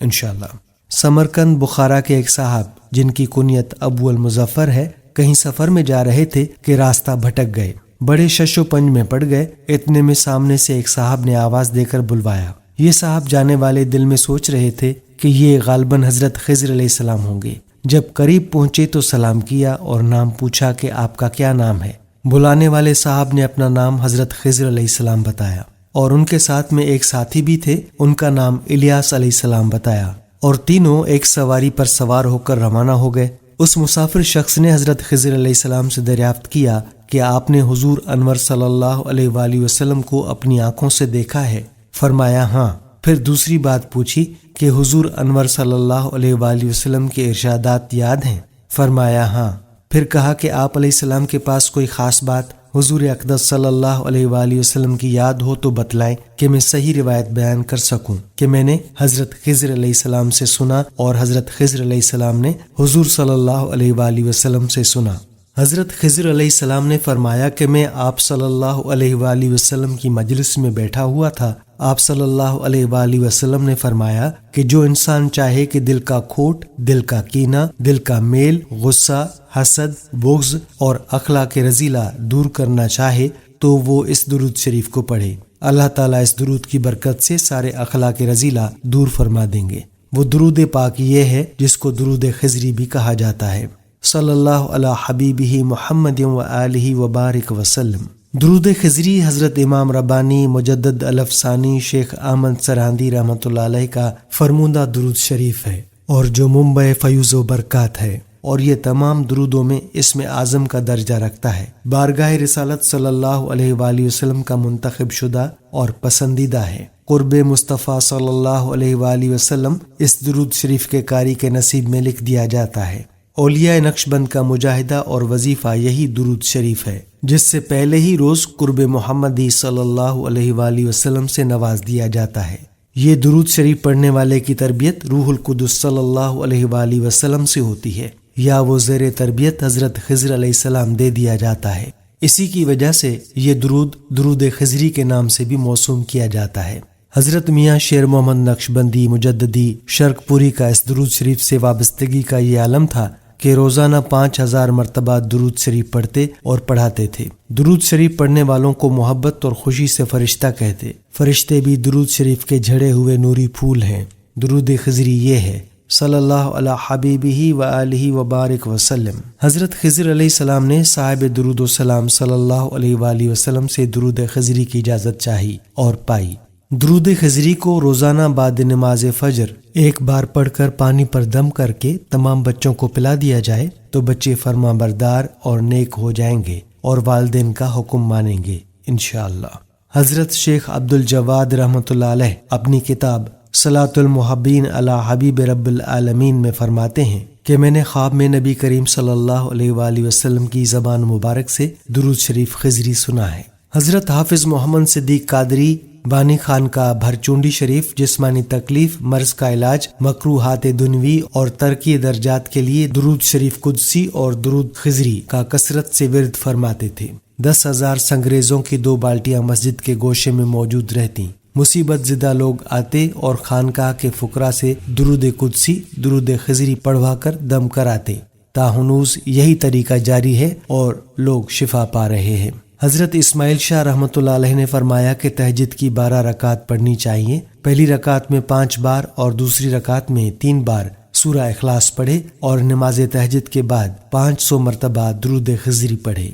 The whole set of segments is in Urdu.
انشاءاللہ۔ سمرقند بخارا کے ایک صاحب جن کی کنیت ابو المظفر ہے، کہیں سفر میں جا رہے تھے کہ راستہ بھٹک گئے، بڑے شش و پنج میں پڑ گئے۔ اتنے میں سامنے سے ایک صاحب نے آواز دے کر بلوایا۔ یہ صاحب جانے والے دل میں سوچ رہے تھے کہ یہ غالباً حضرت خضر علیہ السلام ہوں گے۔ جب قریب پہنچے تو سلام کیا اور نام پوچھا کہ آپ کا کیا نام ہے۔ بلانے والے صاحب نے اپنا نام حضرت خضر علیہ السلام بتایا، اور ان کے ساتھ میں ایک ساتھی بھی تھے، ان کا نام الیاس علیہ السلام بتایا، اور تینوں ایک سواری پر سوار ہو کر روانہ ہو گئے۔ اس مسافر شخص نے حضرت خضر علیہ السلام سے دریافت کیا کہ آپ نے حضور انور صلی اللہ علیہ وآلہ وسلم کو اپنی آنکھوں سے دیکھا ہے؟ فرمایا ہاں۔ پھر دوسری بات پوچھی کہ حضور انور صلی اللہ علیہ وآلہ وسلم کے ارشادات یاد ہیں؟ فرمایا ہاں۔ پھر کہا کہ آپ علیہ السلام کے پاس کوئی خاص بات حضور اقدس صلی اللہ علیہ وآلہ وسلم کی یاد ہو تو بتلائیں کہ میں صحیح روایت بیان کر سکوں کہ میں نے حضرت خضر علیہ السلام سے سنا اور حضرت خضر علیہ السلام نے حضور صلی اللہ علیہ وآلہ وسلم سے سنا۔ حضرت خضر علیہ السلام نے فرمایا کہ میں آپ صلی اللہ علیہ وآلہ وسلم کی مجلس میں بیٹھا ہوا تھا۔ آپ صلی اللہ علیہ وآلہ وسلم نے فرمایا کہ جو انسان چاہے کہ دل کا کھوٹ، دل کا کینہ، دل کا میل، غصہ، حسد، بغض اور اخلاق رذیلہ دور کرنا چاہے تو وہ اس درود شریف کو پڑھے۔ اللہ تعالیٰ اس درود کی برکت سے سارے اخلاق رذیلہ دور فرما دیں گے۔ وہ درود پاک یہ ہے جس کو درود خضری بھی کہا جاتا ہے۔ صلی اللہ علی حبیبہ محمد و آلہ وبارک وسلم۔ درود خضری حضرت امام ربانی مجدد الافسانی شیخ احمد سرہندی رحمۃ اللہ علیہ کا فرمودہ درود شریف ہے، اور جو منبع فیوز و برکات ہے، اور یہ تمام درودوں میں اسم اعظم کا درجہ رکھتا ہے۔ بارگاہ رسالت صلی اللہ علیہ وآلہ وسلم کا منتخب شدہ اور پسندیدہ ہے۔ قرب مصطفیٰ صلی اللہ علیہ وآلہ وسلم اس درود شریف کے قاری کے نصیب میں لکھ دیا جاتا ہے۔ اولیاء نقشبند کا مجاہدہ اور وظیفہ یہی درود شریف ہے، جس سے پہلے ہی روز قرب محمدی صلی اللہ علیہ وآلہ وسلم سے نواز دیا جاتا ہے۔ یہ درود شریف پڑھنے والے کی تربیت روح القدس صلی اللہ علیہ وآلہ وسلم سے ہوتی ہے، یا وہ زیر تربیت حضرت خضر علیہ السلام دے دیا جاتا ہے۔ اسی کی وجہ سے یہ درود خضری کے نام سے بھی موسوم کیا جاتا ہے۔ حضرت میاں شیر محمد نقشبندی مجددی شرق پوری کا اس درود شریف سے وابستگی کا یہ عالم تھا کہ روزانہ 5000 مرتبہ درود شریف پڑھتے اور پڑھاتے تھے۔ درود شریف پڑھنے والوں کو محبت اور خوشی سے فرشتہ کہتے۔ فرشتے بھی درود شریف کے جھڑے ہوئے نوری پھول ہیں۔ درود خضری یہ ہے، صلی اللہ علی حبیبہ و آلہ وبارک وسلم۔ حضرت خضر علیہ السلام نے صاحب درود و سلام صلی اللہ علیہ وآلہ وسلم سے درود خضری کی اجازت چاہی اور پائی۔ درود خضری کو روزانہ بعد نماز فجر ایک بار پڑھ کر پانی پر دم کر کے تمام بچوں کو پلا دیا جائے تو بچے فرما بردار اور نیک ہو جائیں گے اور والدین کا حکم مانیں گے انشاءاللہ۔ حضرت شیخ عبد الجواد رحمۃ اللہ علیہ اپنی کتاب صلاۃ المحبین علی حبیب رب العالمین میں فرماتے ہیں کہ میں نے خواب میں نبی کریم صلی اللہ علیہ وآلہ وسلم کی زبان مبارک سے درود شریف خضری سنا ہے۔ حضرت حافظ محمد صدیق قادری بانی خان کا بھرچونڈی شریف جسمانی تکلیف، مرض کا علاج، مکروہات دنوی اور ترکی درجات کے لیے درود شریف قدسی اور درود خضری کا کثرت سے ورد فرماتے تھے۔ 10,000 سنگریزوں کی 2 بالٹیاں مسجد کے گوشے میں موجود رہتی۔ مصیبت زدہ لوگ آتے اور خانقاہ کے فقراء سے درود قدسی، درود خضری پڑھوا کر دم کراتے۔ تاہنوز یہی طریقہ جاری ہے اور لوگ شفا پا رہے ہیں۔ حضرت اسماعیل شاہ رحمۃ اللہ علیہ نے فرمایا کہ تہجد کی 12 رکعت پڑھنی چاہیے۔ پہلی رکعت میں 5 بار اور دوسری رکعت میں 3 بار سورہ اخلاص پڑھے اور نماز تہجد کے بعد 500 مرتبہ درود خضری پڑھے۔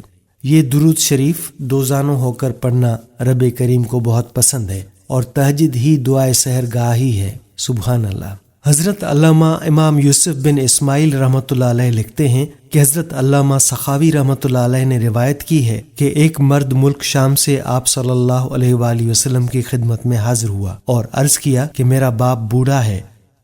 یہ درود شریف دوزانوں ہو کر پڑھنا رب کریم کو بہت پسند ہے، اور تہجد ہی دعائے سحر گاہی ہے۔ سبحان اللہ۔ حضرت علامہ امام یوسف بن اسماعیل رحمۃ اللہ علیہ لکھتے ہیں کہ حضرت علامہ سخاوی رحمۃ اللہ علیہ نے روایت کی ہے کہ ایک مرد ملک شام سے آپ صلی اللہ علیہ وآلہ وسلم کی خدمت میں حاضر ہوا اور عرض کیا کہ میرا باپ بوڑھا ہے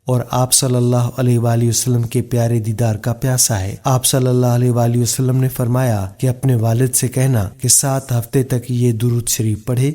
اور آپ صلی اللہ علیہ وآلہ وسلم کے پیارے دیدار کا پیاسا ہے۔ آپ صلی اللہ علیہ وآلہ وسلم نے فرمایا کہ اپنے والد سے کہنا کہ 7 ہفتے تک یہ درود شریف پڑھے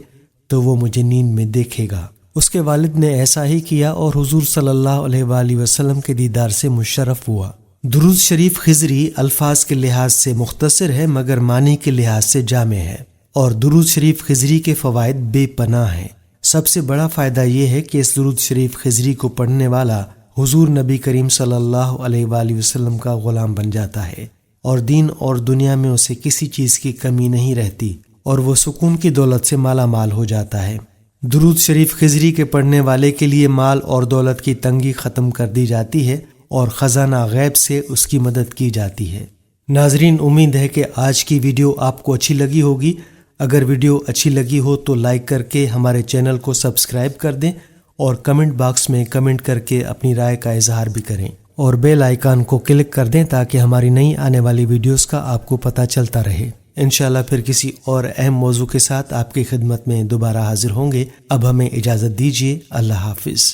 تو وہ مجھے نیند میں دیکھے گا۔ اس کے والد نے ایسا ہی کیا اور حضور صلی اللہ علیہ وآلہ وسلم کے دیدار سے مشرف ہوا۔ درود شریف خضری الفاظ کے لحاظ سے مختصر ہے مگر معنی کے لحاظ سے جامع ہے، اور درود شریف خضری کے فوائد بے پناہ ہیں۔ سب سے بڑا فائدہ یہ ہے کہ اس درود شریف خضری کو پڑھنے والا حضور نبی کریم صلی اللہ علیہ وآلہ وسلم کا غلام بن جاتا ہے، اور دین اور دنیا میں اسے کسی چیز کی کمی نہیں رہتی، اور وہ سکون کی دولت سے مالا مال ہو جاتا ہے۔ درود شریف خضری کے پڑھنے والے کے لیے مال اور دولت کی تنگی ختم کر دی جاتی ہے اور خزانہ غیب سے اس کی مدد کی جاتی ہے۔ ناظرین، امید ہے کہ آج کی ویڈیو آپ کو اچھی لگی ہوگی۔ اگر ویڈیو اچھی لگی ہو تو لائک کر کے ہمارے چینل کو سبسکرائب کر دیں، اور کمنٹ باکس میں کمنٹ کر کے اپنی رائے کا اظہار بھی کریں، اور بیل آئیکن کو کلک کر دیں تاکہ ہماری نئی آنے والی ویڈیوز کا آپ کو پتہ چلتا رہے۔ انشاءاللہ پھر کسی اور اہم موضوع کے ساتھ آپ کی خدمت میں دوبارہ حاضر ہوں گے۔ اب ہمیں اجازت دیجیے۔ اللہ حافظ۔